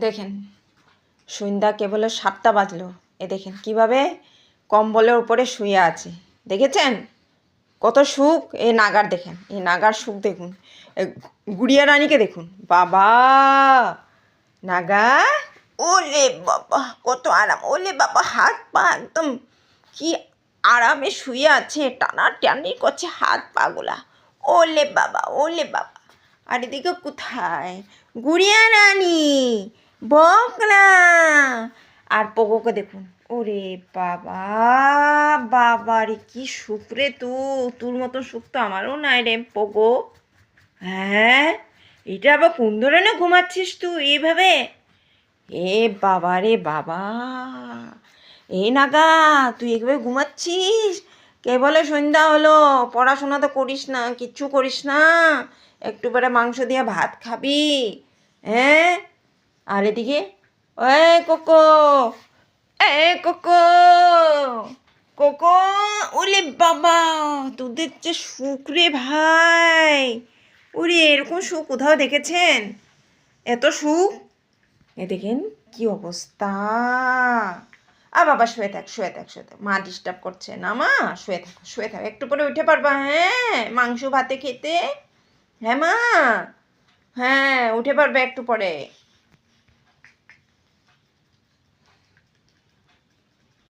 দেখেন সন্ধ্যা কেবল 7টা বাজলো, এ দেখেন কিভাবে কম্বলের উপরে শুয়ে আছে, দেখেছেন কত সুখ। এই নাগার দেখেন, এই নাগার সুখ দেখুন। গুড়িয়া রানীকে দেখুন, বাবা নাগা, ওলে বাবা কত আরাম, ওলে বাবা হাত পা একদম কি আরামে শুয়ে আছে, টানা টানি করছে হাত পাগুলা, ওলে বাবা ওলে বাবা। আর এদিকে কোথায় গুড়িয়া রানী, বকনা, আর পোগোকে দেখুন, ওরে বাবা বাবা রে কি সুখ রে, তোর মতো সুখ তো আমারও নাই রে পোগো। হ্যাঁ, এটা আবার কোন ধরনের ঘুমাচ্ছিস তুই এইভাবে? এ বাবা রে বাবা, এ নাগা তুই এভাবে ঘুমাচ্ছিস? কে বলে সন্ধ্যা হলো, পড়াশোনা তো করিস না, কিচ্ছু করিস না, একটু পরে মাংস দিয়ে ভাত খাবি? হ্যাঁ, আর এদিকে এ কোকো, এ কোকো, কোকো, ওলে বাবা তোদের যে সুখ রে ভাই, ওরে এরকম সুখ কোথাও দেখেছেন? এত সুখ, এ দেখেন কি অবস্থা। বাবা শুয়ে থাক শুয়ে থাক শুয়ে থাক, মা ডিস্টার্ব করছে না, মা শুয়ে থাক শুয়ে থাক, একটু পরে উঠে পারবা? হ্যাঁ, মাংস ভাতে খেতে। হ্যাঁ মা, হ্যাঁ উঠে পারবে একটু পরে।